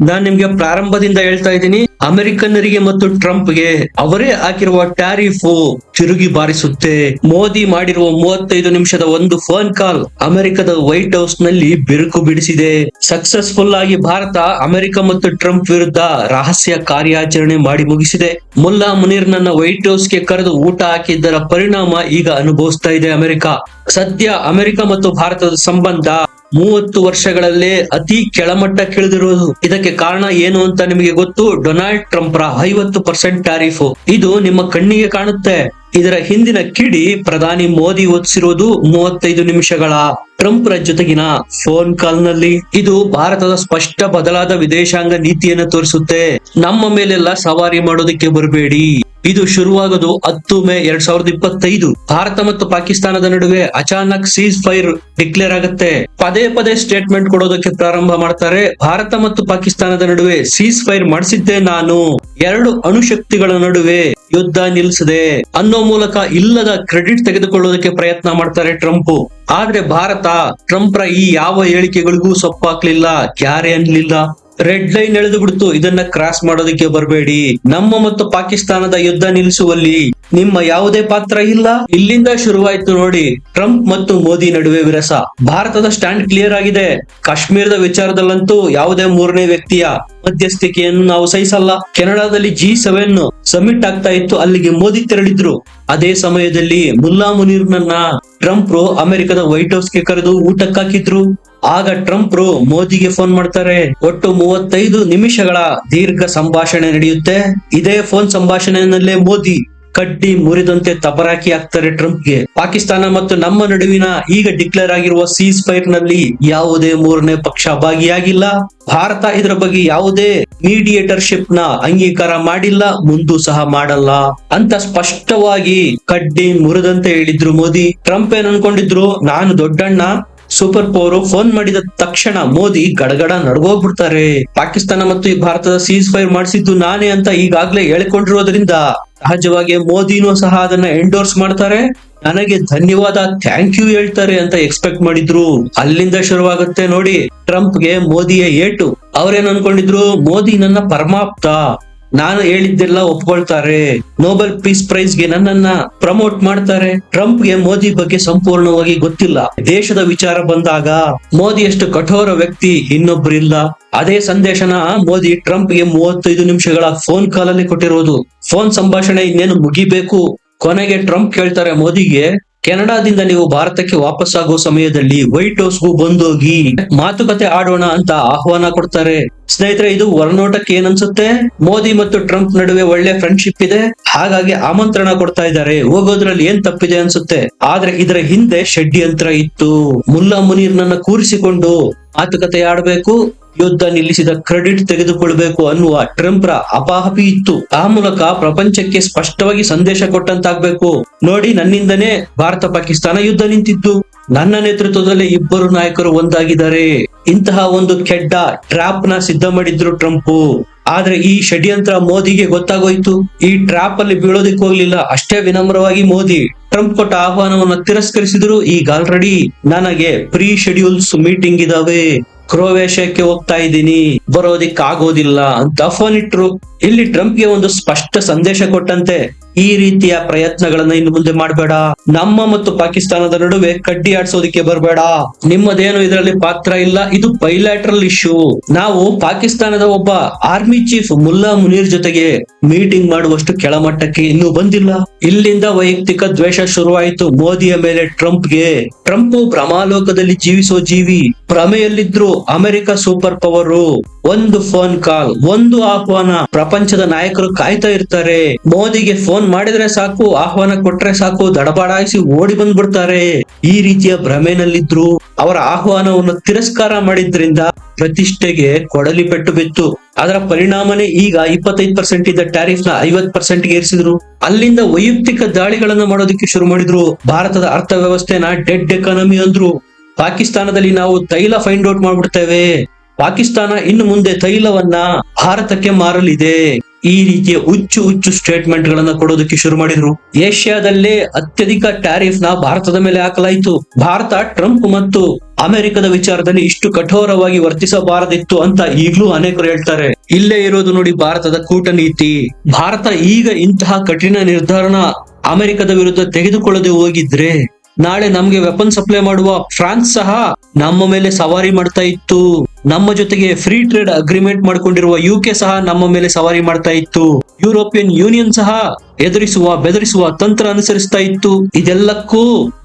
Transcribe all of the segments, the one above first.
ನಾನ್ ನಿಮ್ಗೆ ಪ್ರಾರಂಭದಿಂದ ಹೇಳ್ತಾ ಇದ್ದೀನಿ, ಅಮೆರಿಕನ್ನರಿಗೆ ಮತ್ತು ಟ್ರಂಪ್ಗೆ ಅವರೇ ಹಾಕಿರುವ ಟ್ಯಾರಿಫ್ ತಿರುಗಿ ಬಾರಿಸುತ್ತೆ. ಮೋದಿ ಮಾಡಿರುವ 35 ನಿಮಿಷದ ಒಂದು ಫೋನ್ ಕಾಲ್ ಅಮೆರಿಕದ ವೈಟ್ ಹೌಸ್ ನಲ್ಲಿ ಬಿರುಕು ಬಿಡಿಸಿದೆ. ಸಕ್ಸಸ್ಫುಲ್ ಆಗಿ ಭಾರತ ಅಮೆರಿಕ ಮತ್ತು ಟ್ರಂಪ್ ವಿರುದ್ಧ ರಹಸ್ಯ ಕಾರ್ಯಾಚರಣೆ ಮಾಡಿ ಮುಗಿಸಿದೆ. ಮುಲ್ಲಾ ಮುನೀರ್ ನನ್ನ ವೈಟ್ ಹೌಸ್ ಗೆ ಕರೆದು ಊಟ ಹಾಕಿದ್ದರ ಪರಿಣಾಮ ಈಗ ಅನುಭವಿಸ್ತಾ ಇದೆ ಅಮೆರಿಕ. ಸದ್ಯ ಅಮೆರಿಕ ಮತ್ತು ಭಾರತದ ಸಂಬಂಧ 30 ವರ್ಷಗಳಲ್ಲೇ ಅತಿ ಕೆಳಮಟ್ಟಕ್ಕಿಳಿದಿರುವುದು. ಇದಕ್ಕೆ ಕಾರಣ ಏನು ಅಂತ ನಿಮಗೆ ಗೊತ್ತು? ಡೊನಾಲ್ಡ್ ಟ್ರಂಪ್ ರ 50% ಟ್ಯಾರಿಫ್. ಇದು ನಿಮ್ಮ ಕಣ್ಣಿಗೆ ಕಾಣುತ್ತೆ. ಇದರ ಹಿಂದಿನ ಕಿಡಿ ಪ್ರಧಾನಿ ಮೋದಿ ಒದಿಸಿರುವುದು 35 ನಿಮಿಷಗಳ ಟ್ರಂಪ್ ರ ಜೊತೆಗಿನ ಫೋನ್ ಕಾಲ್ ನಲ್ಲಿ. ಇದು ಭಾರತದ ಸ್ಪಷ್ಟ ಬದಲಾದ ವಿದೇಶಾಂಗ ನೀತಿಯನ್ನು ತೋರಿಸುತ್ತೆ. ನಮ್ಮ ಮೇಲೆಲ್ಲ ಸವಾರಿ ಮಾಡೋದಕ್ಕೆ ಬರಬೇಡಿ. ಇದು ಶುರುವಾಗೋದು 10 ಮೇ 2025. ಭಾರತ ಮತ್ತು ಪಾಕಿಸ್ತಾನದ ನಡುವೆ ಅಚಾನಕ್ ಸೀಸ್ ಫೈರ್ ಡಿಕ್ಲೇರ್ ಆಗುತ್ತೆ. ಪದೇ ಪದೇ ಸ್ಟೇಟ್ಮೆಂಟ್ ಕೊಡೋದಕ್ಕೆ ಪ್ರಾರಂಭ ಮಾಡ್ತಾರೆ. ಭಾರತ ಮತ್ತು ಪಾಕಿಸ್ತಾನದ ನಡುವೆ ಸೀಸ್ ಫೈರ್ ಮಾಡಿಸಿದ್ದೆ ನಾನು, 2 ಅಣುಶಕ್ತಿಗಳ ನಡುವೆ ಯುದ್ಧ ನಿಲ್ಲಿಸಿದೆ ಅನ್ನೋ ಮೂಲಕ ಇಲ್ಲದ ಕ್ರೆಡಿಟ್ ತೆಗೆದುಕೊಳ್ಳೋದಕ್ಕೆ ಪ್ರಯತ್ನ ಮಾಡ್ತಾರೆ ಟ್ರಂಪ್. ಆದ್ರೆ ಭಾರತ ಟ್ರಂಪ್ ರ ಈ ಯಾವ ಹೇಳಿಕೆಗಳಿಗೂ ಸೊಪ್ಪಾಕ್ಲಿಲ್ಲ, ಕ್ಯಾರೆ ಅನ್ಲಿಲ್ಲ. ರೆಡ್ ಲೈನ್ ಎಳೆದು ಬಿಡ್ತು, ಇದನ್ನ ಕ್ರಾಸ್ ಮಾಡೋದಕ್ಕೆ ಬರಬೇಡಿ. ನಮ್ಮ ಮತ್ತು ಪಾಕಿಸ್ತಾನದ ಯುದ್ಧ ನಿಲ್ಲಿಸುವಲ್ಲಿ ನಿಮ್ಮ ಯಾವುದೇ ಪಾತ್ರ ಇಲ್ಲ. ಇಲ್ಲಿಂದ ಶುರುವಾಯ್ತು ನೋಡಿ ಟ್ರಂಪ್ ಮತ್ತು ಮೋದಿ ನಡುವೆ ವಿರಸ. ಭಾರತದ ಸ್ಟ್ಯಾಂಡ್ ಕ್ಲಿಯರ್ ಆಗಿದೆ. ಕಾಶ್ಮೀರದ ವಿಚಾರದಲ್ಲಂತೂ ಯಾವುದೇ ಮೂರನೇ ವ್ಯಕ್ತಿಯ ಮಧ್ಯಸ್ಥಿಕೆಯನ್ನು ನಾವು ಸಹಿಸಲ್ಲ. ಕೆನಡಾದಲ್ಲಿ G7 ಸಮಿಟ್ ಆಗ್ತಾ ಇತ್ತು, ಅಲ್ಲಿಗೆ ಮೋದಿ ತೆರಳಿದ್ರು. ಅದೇ ಸಮಯದಲ್ಲಿ ಮುಲ್ಲಾ ಮುನೀರ್ ನನ್ನ ಟ್ರಂಪ್ ಅಮೆರಿಕದ ವೈಟ್ ಹೌಸ್ ಗೆ ಕರೆದು ಊಟಕ್ಕೆ ಹಾಕಿದ್ರು. ಆಗ ಟ್ರಂಪ್ ಮೋದಿಗೆ ಫೋನ್ ಮಾಡ್ತಾರೆ. ಒಟ್ಟು 35 ನಿಮಿಷಗಳ ದೀರ್ಘ ಸಂಭಾಷಣೆ ನಡೆಯುತ್ತೆ. ಇದೇ ಫೋನ್ ಸಂಭಾಷಣೆಯಲ್ಲೇ ಮೋದಿ ಕಡ್ಡಿ ಮುರಿದಂತೆ ತಬರಾಕಿ ಹಾಕ್ತಾರೆ ಟ್ರಂಪ್ಗೆ. ಪಾಕಿಸ್ತಾನ ಮತ್ತು ನಮ್ಮ ನಡುವಿನ ಈಗ ಡಿಕ್ಲೇರ್ ಆಗಿರುವ ಸೀಸ್ ಫೈರ್ ನಲ್ಲಿ ಯಾವುದೇ ಮೂರನೇ ಪಕ್ಷ ಭಾಗಿಯಾಗಿಲ್ಲ. ಭಾರತ ಇದರ ಬಗ್ಗೆ ಯಾವುದೇ ಮೀಡಿಯೇಟರ್ಶಿಪ್ ನ ಅಂಗೀಕಾರ ಮಾಡಿಲ್ಲ, ಮುಂದೂ ಸಹ ಮಾಡಲ್ಲ ಅಂತ ಸ್ಪಷ್ಟವಾಗಿ ಕಡ್ಡಿ ಮುರಿದಂತೆ ಹೇಳಿದ್ರು ಮೋದಿ. ಟ್ರಂಪ್ ಏನ್ ಅನ್ಕೊಂಡಿದ್ರು, ನಾನು ದೊಡ್ಡಣ್ಣ, ಸೂಪರ್ ಪವರ್. ಫೋನ್ ಮಾಡಿದ ತಕ್ಷಣ ಮೋದಿ ಗಡಗಡ ನಡ್ಗೋಗ್ಬಿಡ್ತಾರೆ. ಪಾಕಿಸ್ತಾನ ಮತ್ತು ಭಾರತದ ಸೀಸ್ ಫೈರ್ ಮಾಡಿಸಿದ್ದು ನಾನೇ ಅಂತ ಈಗಾಗ್ಲೇ ಹೇಳಿಕೊಂಡಿರೋದ್ರಿಂದ ಸಹಜವಾಗಿ ಮೋದಿನೂ ಸಹ ಅದನ್ನ ಎಂಡೋರ್ಸ್ ಮಾಡ್ತಾರೆ. ನನಗೆ ಧನ್ಯವಾದ, ಥ್ಯಾಂಕ್ ಯು ಹೇಳ್ತಾರೆ ಅಂತ ಎಕ್ಸ್ಪೆಕ್ಟ್ ಮಾಡಿದ್ರು. ಅಲ್ಲಿಂದ ಶುರುವಾಗುತ್ತೆ ನೋಡಿ ಟ್ರಂಪ್ಗೆ ಮೋದಿಯ ಏಟು. ಅವ್ರೇನ್ ಅನ್ಕೊಂಡಿದ್ರು, ಮೋದಿ ನನ್ನ ಪರಮಾಪ್ತ, ನಾನು ಹೇಳಿದ್ದೆಲ್ಲ ಒಪ್ಕೊಳ್ತಾರೆ, ನೊಬೆಲ್ ಪೀಸ್ ಪ್ರೈಸ್ ಗೆ ನನ್ನನ್ನ ಪ್ರಮೋಟ್ ಮಾಡ್ತಾರೆ. ಟ್ರಂಪ್ ಗೆ ಮೋದಿ ಬಗ್ಗೆ ಸಂಪೂರ್ಣವಾಗಿ ಗೊತ್ತಿಲ್ಲ. ದೇಶದ ವಿಚಾರ ಬಂದಾಗ ಮೋದಿ ಅಷ್ಟು ಕಠೋರ ವ್ಯಕ್ತಿ ಇನ್ನೊಬ್ಬರಿಲ್ಲ. ಅದೇ ಸಂದೇಶನ ಮೋದಿ ಟ್ರಂಪ್ ಗೆ 35 ನಿಮಿಷಗಳ ಫೋನ್ ಕಾಲ್ ಅಲ್ಲಿ ಕೊಟ್ಟಿರೋದು. ಫೋನ್ ಸಂಭಾಷಣೆ ಇನ್ನೇನು ಮುಗಿಬೇಕು. ಕೊನೆಗೆ ಟ್ರಂಪ್ ಕೇಳ್ತಾರೆ ಮೋದಿಗೆ, ಕೆನಡಾದಿಂದ ನೀವು ಭಾರತಕ್ಕೆ ವಾಪಸ್ ಆಗೋ ಸಮಯದಲ್ಲಿ ವೈಟ್ ಹೌಸ್ಗೂ ಬಂದೋಗಿ ಮಾತುಕತೆ ಆಡೋಣ ಅಂತ ಆಹ್ವಾನ ಕೊಡ್ತಾರೆ. ಸ್ನೇಹಿತರೆ, ಇದು ಹೊರನೋಟಕ್ಕೆ ಏನನ್ಸುತ್ತೆ? ಮೋದಿ ಮತ್ತು ಟ್ರಂಪ್ ನಡುವೆ ಒಳ್ಳೆ ಫ್ರೆಂಡ್ಶಿಪ್ ಇದೆ, ಹಾಗಾಗಿ ಆಮಂತ್ರಣ ಕೊಡ್ತಾ ಇದ್ದಾರೆ, ಹೋಗೋದ್ರಲ್ಲಿ ಏನ್ ತಪ್ಪಿದೆ ಅನ್ಸುತ್ತೆ. ಆದ್ರೆ ಇದರ ಹಿಂದೆ ಷಡ್ಯಂತ್ರ ಇತ್ತು. ಮುಲ್ಲಾ ಮುನೀರ್ ನನ್ನ ಕೂರಿಸಿಕೊಂಡು ಮಾತುಕತೆ ಆಡಬೇಕು, ಯುದ್ಧ ನಿಲ್ಲಿಸಿದ ಕ್ರೆಡಿಟ್ ತೆಗೆದುಕೊಳ್ಬೇಕು ಅನ್ನುವ ಟ್ರಂಪ್ ರ ಅಪಾಹಪಿ ಇತ್ತು. ಆ ಮೂಲಕ ಪ್ರಪಂಚಕ್ಕೆ ಸ್ಪಷ್ಟವಾಗಿ ಸಂದೇಶ ಕೊಟ್ಟಂತಾಗ್ಬೇಕು, ನೋಡಿ ನನ್ನಿಂದನೇ ಭಾರತ ಪಾಕಿಸ್ತಾನ ಯುದ್ಧ ನಿಂತಿದ್ದು, ನನ್ನ ನೇತೃತ್ವದಲ್ಲಿ ಇಬ್ಬರು ನಾಯಕರು ಒಂದಾಗಿದ್ದಾರೆ. ಇಂತಹ ಒಂದು ಕೆಡ್ಡ ಟ್ರಾಪ್ ನ ಸಿದ್ಧ ಮಾಡಿದ್ರು ಟ್ರಂಪ್. ಆದ್ರೆ ಈ ಷಡ್ಯಂತ್ರ ಮೋದಿಗೆ ಗೊತ್ತಾಗೋಯ್ತು. ಈ ಟ್ರಾಪ್ ಅಲ್ಲಿ ಬೀಳೋದಿಕ್ ಹೋಗ್ಲಿಲ್ಲ. ಅಷ್ಟೇ ವಿನಮ್ರವಾಗಿ ಮೋದಿ ಟ್ರಂಪ್ ಕೊಟ್ಟ ಆಹ್ವಾನವನ್ನು ತಿರಸ್ಕರಿಸಿದ್ರು. ಈಗ ಆಲ್ರೆಡಿ ನನಗೆ ಪ್ರೀ ಶೆಡ್ಯೂಲ್ಸ್ ಮೀಟಿಂಗ್ ಇದಾವೆ, ಕ್ರೊವೇಷಿಯಾಕ್ಕೆ ಹೋಗ್ತಾ ಇದ್ದೀನಿ, ಬರೋದಿಕ್ ಆಗೋದಿಲ್ಲ ಅಂತ ಫೋನ್ ಇಟ್ರು. ಇಲ್ಲಿ ಟ್ರಂಪ್ಗೆ ಒಂದು ಸ್ಪಷ್ಟ ಸಂದೇಶ ಕೊಟ್ಟಂತೆ, ಈ ರೀತಿಯ ಪ್ರಯತ್ನಗಳನ್ನ ಇನ್ನು ಮುಂದೆ ಮಾಡಬೇಡ, ನಮ್ಮ ಮತ್ತು ಪಾಕಿಸ್ತಾನದ ನಡುವೆ ಕಡ್ಡಿ ಆಡ್ಸೋದಿಕ್ಕೆ ಬರಬೇಡ, ನಿಮ್ಮದೇನು ಇದರಲ್ಲಿ ಪಾತ್ರ ಇಲ್ಲ, ಇದು ಬೈಲ್ಯಾಟ್ರಲ್ ಇಶ್ಯೂ. ನಾವು ಪಾಕಿಸ್ತಾನದ ಒಬ್ಬ ಆರ್ಮಿ ಚೀಫ್ ಮುಲ್ಲಾ ಮುನೀರ್ ಜೊತೆಗೆ ಮೀಟಿಂಗ್ ಮಾಡುವಷ್ಟು ಕೆಳಮಟ್ಟಕ್ಕೆ ಇನ್ನೂ ಬಂದಿಲ್ಲ. ಇಲ್ಲಿಂದ ವೈಯಕ್ತಿಕ ದ್ವೇಷ ಶುರುವಾಯಿತು ಮೋದಿಯ ಮೇಲೆ ಟ್ರಂಪ್ಗೆ. ಟ್ರಂಪ್ ಭ್ರಮಾಲೋಕದಲ್ಲಿ ಜೀವಿಸೋ ಜೀವಿ, ಭ್ರಮೆಯಲ್ಲಿದ್ರು ಅಮೆರಿಕ ಸೂಪರ್ ಪವರ್. ಒಂದು ಫೋನ್ ಕಾಲ್, ಒಂದು ಆಹ್ವಾನ, ಪ್ರಪಂಚದ ನಾಯಕರು ಕಾಯ್ತಾ ಇರ್ತಾರೆ. ಮೋದಿಗೆ ಫೋನ್ ಮಾಡಿದ್ರೆ ಸಾಕು, ಆಹ್ವಾನ ಕೊಟ್ರೆ ಸಾಕು, ದಡಬಾಡಾಯಿಸಿ ಓಡಿ ಬಂದ್ಬಿಡ್ತಾರೆ. ಈ ರೀತಿಯ ಭ್ರಮೆನಲ್ಲಿದ್ರು. ಅವರ ಆಹ್ವಾನವನ್ನು ತಿರಸ್ಕಾರ ಮಾಡಿದ್ರಿಂದ ಪ್ರತಿಷ್ಠೆಗೆ ಕೊಡಲಿ ಪೆಟ್ಟು ಬಿತ್ತು. ಅದರ ಪರಿಣಾಮನೇ ಈಗ 25% ಇದ್ದ ಟ್ಯಾರಿಫ್ ನ 50% ಏರಿಸಿದ್ರು. ಅಲ್ಲಿಂದ ವೈಯಕ್ತಿಕ ದಾಳಿಗಳನ್ನ ಮಾಡೋದಕ್ಕೆ ಶುರು ಮಾಡಿದ್ರು. ಭಾರತದ ಅರ್ಥವ್ಯವಸ್ಥೆನ ಡೆಡ್ ಎಕಾನಮಿ ಅಂದ್ರು. ಪಾಕಿಸ್ತಾನದಲ್ಲಿ ನಾವು ತೈಲ ಫೈಂಡ್ ಔಟ್ ಮಾಡ್ಬಿಡ್ತೇವೆ, ಪಾಕಿಸ್ತಾನ ಇನ್ನು ಮುಂದೆ ತೈಲವನ್ನ ಭಾರತಕ್ಕೆ ಮಾರಲಿದೆ. ಈ ರೀತಿಯ ಹುಚ್ಚು ಸ್ಟೇಟ್ಮೆಂಟ್ ಗಳನ್ನ ಕೊಡೋದಕ್ಕೆ ಶುರು ಮಾಡಿದ್ರು. ಏಷ್ಯಾದಲ್ಲೇ ಅತ್ಯಧಿಕ ಟ್ಯಾರಿಫ್ ನ ಭಾರತದ ಮೇಲೆ ಹಾಕಲಾಯಿತು. ಭಾರತ ಟ್ರಂಪ್ ಮತ್ತು ಅಮೆರಿಕದ ವಿಚಾರದಲ್ಲಿ ಇಷ್ಟು ಕಠೋರವಾಗಿ ವರ್ತಿಸಬಾರದಿತ್ತು ಅಂತ ಈಗಲೂ ಅನೇಕರು ಹೇಳ್ತಾರೆ. ಇಲ್ಲೇ ಇರೋದು ನೋಡಿ ಭಾರತದ ಕೂಟನೀತಿ. ಭಾರತ ಈಗ ಇಂತಹ ಕಠಿಣ ನಿರ್ಧಾರನ ಅಮೆರಿಕದ ವಿರುದ್ಧ ತೆಗೆದುಕೊಳ್ಳದೆ ಹೋಗಿದ್ರೆ ನಾಳೆ ನಮ್ಗೆ ವೆಪನ್ ಸಪ್ಲೈ ಮಾಡುವ ಫ್ರಾನ್ಸ್ ಸಹ ನಮ್ಮ ಮೇಲೆ ಸವಾರಿ ಮಾಡ್ತಾ ಇತ್ತು. ನಮ್ಮ ಜೊತೆಗೆ ಫ್ರೀ ಟ್ರೇಡ್ ಅಗ್ರಿಮೆಂಟ್ ಮಾಡ್ಕೊಂಡಿರುವ UK ಸಹ ನಮ್ಮ ಮೇಲೆ ಸವಾರಿ ಮಾಡ್ತಾ ಇತ್ತು. ಯುರೋಪಿಯನ್ ಯೂನಿಯನ್ ಸಹ ಬೆದರಿಸುವ ತಂತ್ರ ಅನುಸರಿಸ್ತಾ ಇತ್ತು. ಇದೆಲ್ಲಕ್ಕೂ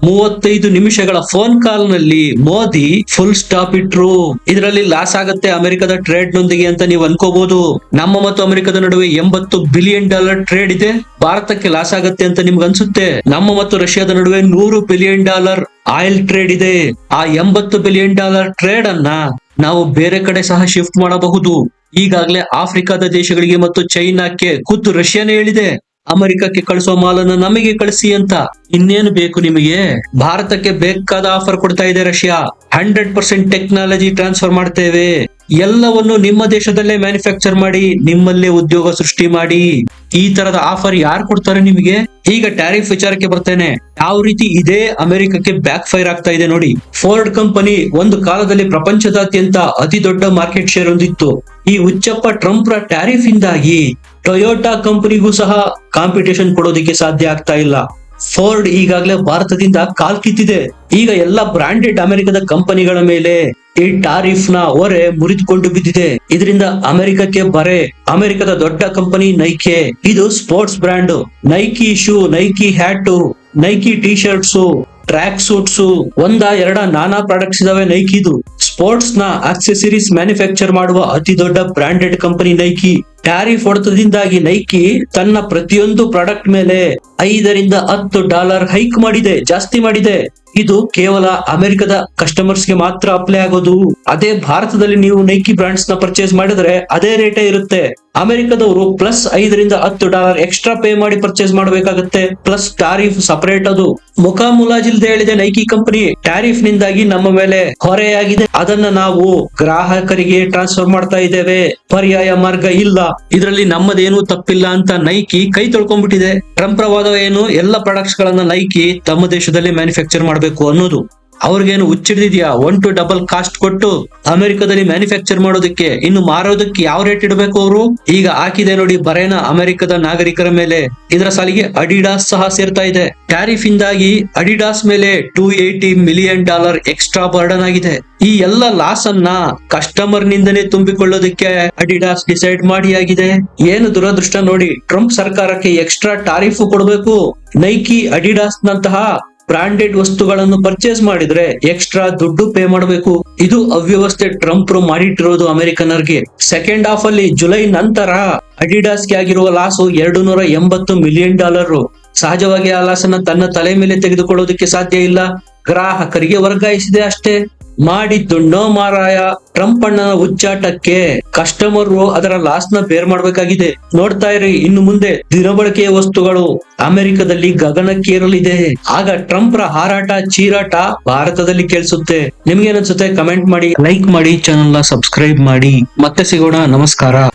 35 ನಿಮಿಷಗಳ ಫೋನ್ ಕಾಲ್ ನಲ್ಲಿ ಮೋದಿ ಫುಲ್ ಸ್ಟಾಪ್ ಇಟ್ರು. ಇದರಲ್ಲಿ ಲಾಸ್ ಆಗತ್ತೆ ಅಮೆರಿಕದ ಟ್ರೇಡ್ ನೊಂದಿಗೆ ಅಂತ ನೀವು ಅನ್ಕೋಬಹುದು. ನಮ್ಮ ಮತ್ತು ಅಮೆರಿಕದ ನಡುವೆ $80 ಬಿಲಿಯನ್ ಟ್ರೇಡ್ ಇದೆ. ಭಾರತಕ್ಕೆ ಲಾಸ್ ಆಗತ್ತೆ ಅಂತ ನಿಮ್ಗೆ ಅನ್ಸುತ್ತೆ. ನಮ್ಮ ಮತ್ತು ರಷ್ಯಾದ ನಡುವೆ $100 ಬಿಲಿಯನ್ ಆಯಿಲ್ ಟ್ರೇಡ್ ಇದೆ. ಆ $80 ಬಿಲಿಯನ್ ಟ್ರೇಡ್ ಅನ್ನ ನಾವು ಬೇರೆ ಕಡೆ ಸಹ ಶಿಫ್ಟ್ ಮಾಡಬಹುದು. ಈಗಾಗಲೇ ಆಫ್ರಿಕಾದ ದೇಶಗಳಿಗೆ ಮತ್ತು ಚೈನಾಕ್ಕೆ ಖುದ್ದು ರಷ್ಯಾನೇ ಹೇಳಿದೆ ಅಮೆರಿಕಕ್ಕೆ ಕಳಿಸೋ ಮಾಲನ್ನ ನಮಗೆ ಕಳಿಸಿ ಅಂತ. ಇನ್ನೇನು ಬೇಕು ನಿಮಗೆ? ಭಾರತಕ್ಕೆ ಬೇಕಾದ ಆಫರ್ ಕೊಡ್ತಾ ಇದೆ ರಷ್ಯಾ. 100% ಟೆಕ್ನಾಲಜಿ ಟ್ರಾನ್ಸ್ಫರ್ ಮಾಡ್ತೇವೆ, ಎಲ್ಲವನ್ನು ನಿಮ್ಮ ದೇಶದಲ್ಲೇ ಮ್ಯಾನುಫ್ಯಾಕ್ಚರ್ ಮಾಡಿ ನಿಮ್ಮಲ್ಲೇ ಉದ್ಯೋಗ ಸೃಷ್ಟಿ ಮಾಡಿ. ಈ ತರದ ಆಫರ್ ಯಾರು ಕೊಡ್ತಾರೆ ನಿಮಗೆ? ಈಗ ಟ್ಯಾರಿಫ್ ವಿಚಾರಕ್ಕೆ ಬರ್ತೇನೆ. ಯಾವ ರೀತಿ ಇದೇ ಅಮೆರಿಕಕ್ಕೆ ಬ್ಯಾಕ್ ಫೈರ್ ಆಗ್ತಾ ಇದೆ ನೋಡಿ. ಫೋರ್ಡ್ ಕಂಪನಿ ಒಂದು ಕಾಲದಲ್ಲಿ ಪ್ರಪಂಚದಾದ್ಯಂತ ಅತಿ ದೊಡ್ಡ ಮಾರ್ಕೆಟ್ ಶೇರ್ ಹೊಂದಿತ್ತು. ಈ ಹುಚ್ಚಪ್ಪ ಟ್ರಂಪ್ ರ ಟ್ಯಾರಿಫ್ ಇಂದಾಗಿ ಟೊಯೋಟಾ ಕಂಪನಿಗೂ ಸಹ ಕಾಂಪಿಟೇಷನ್ ಕೊಡೋದಕ್ಕೆ ಸಾಧ್ಯ ಆಗ್ತಾ ಇಲ್ಲ. ಫೋರ್ಡ್ ಈಗಾಗಲೇ ಭಾರತದಿಂದ ಕಾಲ್ ಕಿತ್ತಿದೆ. ಈಗ ಎಲ್ಲ ಬ್ರಾಂಡೆಡ್ ಅಮೆರಿಕದ ಕಂಪನಿಗಳ ಮೇಲೆ ಈ ಟಾರಿಫ್ ನ ಹೊರೆ ಮುರಿದುಕೊಂಡು ಬಿದ್ದಿದೆ. ಇದರಿಂದ ಅಮೆರಿಕಕ್ಕೆ ಬರೆ. ಅಮೆರಿಕದ ದೊಡ್ಡ ಕಂಪನಿ ನೈಕೆ, ಇದು sports brand. Nike shoe, Nike hat, Nike T shirts, track suits, ನಾನಾ ಪ್ರಾಡಕ್ಟ್ಸ್ ಇದಾವೆ ನೈಕಿದು. ಸ್ಪೋರ್ಟ್ಸ್ ನ ಆಕ್ಸೆಸರೀಸ್ ಮ್ಯಾನುಫ್ಯಾಕ್ಚರ್ ಮಾಡುವ ಅತಿ ದೊಡ್ಡ ಬ್ರಾಂಡೆಡ್ ಕಂಪನಿ ನೈಕಿ. ಟ್ಯಾರಿಫ್ ಹೊಡೆತದಿಂದಾಗಿ ನೈಕಿ ತನ್ನ ಪ್ರತಿಯೊಂದು ಪ್ರಾಡಕ್ಟ್ ಮೇಲೆ $5 ಹೈಕ್ ಮಾಡಿದೆ, ಜಾಸ್ತಿ ಮಾಡಿದೆ. ಇದು ಕೇವಲ ಅಮೆರಿಕದ ಕಸ್ಟಮರ್ಸ್ ಗೆ ಮಾತ್ರ ಅಪ್ಲೈ ಆಗೋದು. ಅದೇ ಭಾರತದಲ್ಲಿ ನೀವು ನೈಕಿ ಬ್ರಾಂಡ್ಸ್ ನ ಪರ್ಚೇಸ್ ಮಾಡಿದ್ರೆ ಅದೇ ರೇಟೇ ಇರುತ್ತೆ. ಅಮೆರಿಕದವರು $5 ಎಕ್ಸ್ಟ್ರಾ ಪೇ ಮಾಡಿ ಪರ್ಚೇಸ್ ಮಾಡಬೇಕಾಗುತ್ತೆ. Plus tariff separate. ಅದು ಮುಖ ಮುಲಾಜಿಲ್ದೆ ಹೇಳಿದೆ ನೈಕಿ ಕಂಪನಿ. ಟ್ಯಾರಿಫ್ ನಿಂದಾಗಿ ನಮ್ಮ ಮೇಲೆ ಹೊರೆಯಾಗಿದೆ, ಅದನ್ನ ನಾವು ಗ್ರಾಹಕರಿಗೆ ಟ್ರಾನ್ಸ್ಫರ್ ಮಾಡ್ತಾ ಇದ್ದೇವೆ, ಪರ್ಯಾಯ ಮಾರ್ಗ ಇಲ್ಲ, ಇದರಲ್ಲಿ ನಮ್ಮದೇನು ತಪ್ಪಿಲ್ಲ ಅಂತ ನೈಕಿ ಕೈ ತೊಳ್ಕೊಂಡ್ಬಿಟ್ಟಿದೆ. ಟ್ರಂಪ್ ವಾದ ಏನು? ಎಲ್ಲ ಪ್ರಾಡಕ್ಟ್ಸ್ ಗಳನ್ನ ನೈಕಿ ತಮ್ಮ ದೇಶದಲ್ಲೇ ಮ್ಯಾನುಫ್ಯಾಕ್ಚರ್ ಮಾಡಬೇಕು ಅನ್ನೋದು. ಅವ್ರಿಗೇನು ಹುಚ್ಚಿಡಿದ್ಯಾ? 1 to ಡಬಲ್ ಕಾಸ್ಟ್ ಕೊಟ್ಟು ಅಮೆರಿಕದಲ್ಲಿ ಮ್ಯಾನುಫ್ಯಾಕ್ಚರ್ ಮಾಡೋದಕ್ಕೆ, ಇನ್ನು ಮಾರೋದಕ್ಕೆ ಯಾವ ರೇಟ್ ಇಡಬೇಕು ಅವರು? ಈಗ ಹಾಕಿದೆ ನೋಡಿ ಬರೇನ ಅಮೆರಿಕದ ನಾಗರಿಕರ ಮೇಲೆ. ಇದರ ಸಾಲಿಗೆ ಅಡಿಡಾಸ್ ಸಹ ಸೇರ್ತಾ ಇದೆ. ಟ್ಯಾರಿಫ್ ಇಂದಾಗಿ ಅಡಿಡಾಸ್ ಮೇಲೆ $280 ಮಿಲಿಯನ್ ಎಕ್ಸ್ಟ್ರಾ ಬರ್ಡನ್ ಆಗಿದೆ. ಈ ಎಲ್ಲ ಲಾಸ್ ಅನ್ನ ಕಸ್ಟಮರ್ ನಿಂದನೇ ತುಂಬಿಕೊಳ್ಳೋದಕ್ಕೆ ಅಡಿಡಾಸ್ ಡಿಸೈಡ್ ಮಾಡಿ ಆಗಿದೆ. ಏನು ದುರದೃಷ್ಟ ನೋಡಿ. ಟ್ರಂಪ್ ಸರ್ಕಾರಕ್ಕೆ ಎಕ್ಸ್ಟ್ರಾ ಟಾರಿಫ್ ಕೊಡಬೇಕು. ನೈಕಿ, ಅಡಿಡಾಸ್ ನಂತಹ ಬ್ರಾಂಡೆಡ್ ವಸ್ತುಗಳನ್ನು ಪರ್ಚೇಸ್ ಮಾಡಿದ್ರೆ ಎಕ್ಸ್ಟ್ರಾ ದುಡ್ಡು ಪೇ ಮಾಡಬೇಕು. ಇದು ಅವ್ಯವಸ್ಥೆ ಟ್ರಂಪ್ ಮಾಡಿಟ್ಟಿರೋದು ಅಮೆರಿಕನರ್ಗೆ. ಸೆಕೆಂಡ್ ಹಾಫ್ ಅಲ್ಲಿ ಜುಲೈ ನಂತರ ಅಡಿಡಾಸ್ಗೆ ಆಗಿರುವ ಲಾಸು $280 ಮಿಲಿಯನ್. ಸಹಜವಾಗಿ ಆ ಲಾಸನ್ನ ತನ್ನ ತಲೆ ಮೇಲೆ ತೆಗೆದುಕೊಳ್ಳೋದಕ್ಕೆ ಸಾಧ್ಯ ಇಲ್ಲ, ಗ್ರಾಹಕರಿಗೆ ವರ್ಗಾಯಿಸಿದೆ ಅಷ್ಟೇ. ಮಾಡಿದ್ದು ನೋ ಮಾರಾಯ. ಟ್ರಂಪ್ ಅಣ್ಣನ ಹುಚ್ಚಾಟಕ್ಕೆ ಕಸ್ಟಮರ್ ಅದರ ಲಾಸ್ ನ ಬೇರ್ ಮಾಡ್ಬೇಕಾಗಿದೆ. ನೋಡ್ತಾ ಇರಿ, ಇನ್ನು ಮುಂದೆ ದಿನಬಳಕೆಯ ವಸ್ತುಗಳು ಅಮೆರಿಕದಲ್ಲಿ ಗಗನಕ್ಕೇರಲಿದೆ. ಆಗ ಟ್ರಂಪ್ ರ ಹಾರಾಟ, ಚೀರಾಟ ಭಾರತದಲ್ಲಿ ಕೇಳಿಸುತ್ತೆ. ನಿಮ್ಗೆ ಏನನ್ಸುತ್ತೆ? ಕಮೆಂಟ್ ಮಾಡಿ, ಲೈಕ್ ಮಾಡಿ, ಚಾನೆಲ್ ನ ಸಬ್ಸ್ಕ್ರೈಬ್ ಮಾಡಿ. ಮತ್ತೆ ಸಿಗೋಣ. ನಮಸ್ಕಾರ.